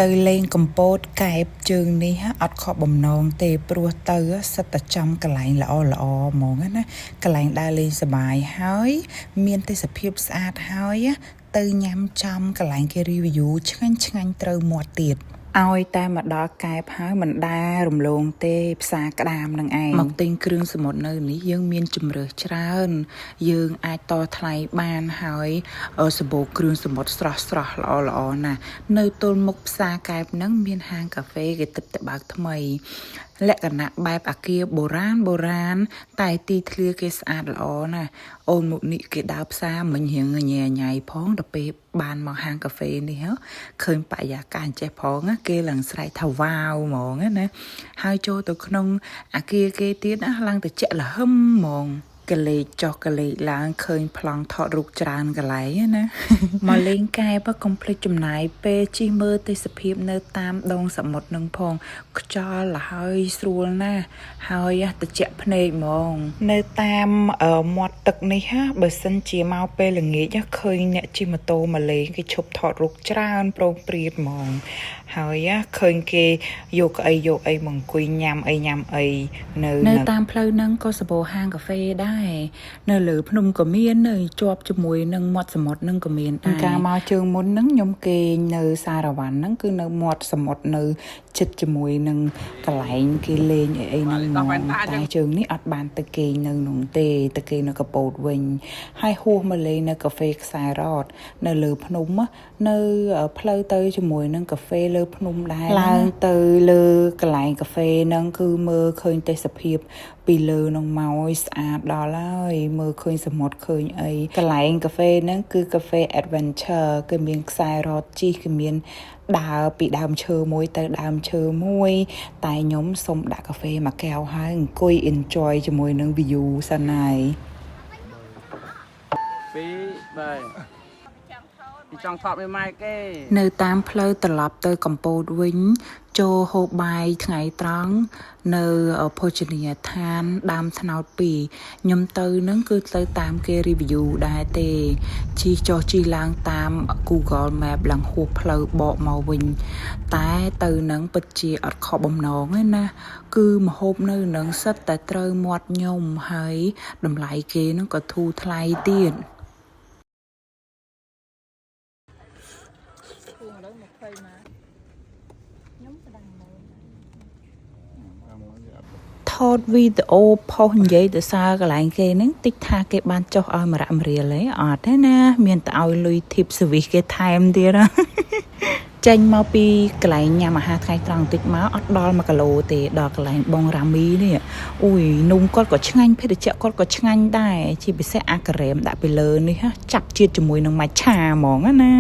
ទៅលេងកំពតកែបជើងនេះអត់ខកបំណងទេព្រោះទៅសិតតែចំកន្លែងល្អហ្មងណាកន្លែងដើរលេងសប្បាយហើយមានទេសភាពស្អាតហើយទៅញ៉ាំចំកន្លែងគេ review ឆ្ងាញ់ត្រូវមាត់ទៀតឲ្យតែមកដល់កែបហើយមិនដែររំលងទេផ្សារក្តាមនឹងឯងមកទិញគ្រឿងសមុទ្រនៅនេះយើងមានជំរើសច្រើនយើងអាចតថ្លៃបានហើយសម្បូរគ្រឿងសមុទ្រស្រស់ល្អណាស់នៅទល់មុខផ្សារកែបហ្នឹងមានហាងកាហ្វេគេទឹកតែបើកថ្មីលក្ខណៈបែបអាគារបុរាណតែទីធ្លាគេស្អាតល្អណាស់អូនមុខនេះគេដើរផ្សារមិញរៀងញ៉ៃផងដល់ពេលបានមកហាងកាហ្វេនេះឃើញបរិយាកាសអញ្ចេះផងគេឡើងស្រែកថាវ៉ាវហ្មងណាហើយចូលទៅក្នុងអាគារគេទៀតឡើងទៅជាក់លហឹមហ្មងកលេចចុះកលេចឡើងឃើញប្លង់ថតរូបច្រើនកន្លែងណាមកលេងកែបកុំភ្លេចចំណាយពេលជិះមើលទេសភាពនៅតាមដងសមុទ្រនឹងផងខ្យល់ហើយស្រួលណាស់ហើយត្រជាក់ភ្នែកហ្មងនៅតាមមាត់ទឹកនេះបើសិនជាមកពេលល្ងាចឃើញអ្នកជិះម៉ូតូមកលេងគេឈប់ថតរូបច្រើនប្រងព្រាតហ្មងហើយឃើញគេយកអីមកអង្គុយញ៉ាំអីនៅតាមផ្លូវហ្នឹងក៏សម្បូរហាងកាហ្វេដែរនៅលើភ្នំក៏មាននៅជាប់ជាមួយនឹងមាត់សមុទ្រហ្នឹងក៏មានដែរការមកជើងមុនហ្នឹងខ្ញុំគេងនៅសារវ័នហ្នឹងគឺនៅមាត់សមុទ្រនៅជិតជាមួយនឹងកន្លែងគេលេងអីហ្នឹងតែជើងនេះអត់បានទៅគេងនៅនោះទេទៅគេងនៅកពតវិញហើយហួសមកលេងនៅកាហ្វេខ្សែរ៉តនៅលើភ្នំនៅផ្លូវទៅជាមួយនឹងកាហ្វេលើភ្នំដែរឡើងទៅលើកន្លែងកាហ្វេហ្នឹងគឺមើលឃើញទេសភាពពីលើនឹងមកស្អាតដល់ហើយមើលឃើញសមុទ្រឃើញអីកន្លែងកាហ្វេហ្នឹងគឺកាហ្វេ Adventure គឺមានខ្សែរ៉តជិះគឺមានដើរពីដើមឈើមួយទៅដើមឈើមួយតែខ្ញុំសុំដាក់កាហ្វេមួយកែវហើយអង្គុយ enjoy ជាមួយនឹង view សិនហើយពីចង់ថតមួយម៉ែគេនៅតាមផ្លូវត្រឡប់ទៅកំពតវិញចូលហូបបាយថ្ងៃត្រង់នៅភោជនីយដ្ឋានដើមត្នោត2ខ្ញុំទៅនឹងគឺទៅតាមគេ review ដែរទេជិះចុះជិះឡើងតាម Google Map ឡើងហួសផ្លូវបកមកវិញតែទៅនឹងពិតជាអត់ខកបំណងទេណាគឺម្ហូបនៅនឹងសិតតែត្រូវមាត់ខ្ញុំហើយតម្លៃគេនឹងក៏ធូរថ្លៃទៀតថតវីដេអូផុសនិយាយទៅសារកន្លែងគេហ្នឹងតិចថាគេបានចុះឲ្យ100រៀលទេអត់ទេណាមានតែឲ្យលុយ tip service គេថែមទៀតចេញមកពីកន្លែងញ៉ាំអាហារថ្ងៃត្រង់តិចមកអត់ដល់1គីឡូទេដល់កន្លែងបងរ៉ាមីនេះអូយនំគាត់ក៏ឆ្ងាញ់ភេសជ្ជៈគាត់ក៏ឆ្ងាញ់ដែរជាពិសេសអាការ៉េមដាក់ពីលើនេះចាប់ជាតិជាមួយនឹងម៉ាឆាហ្មងណា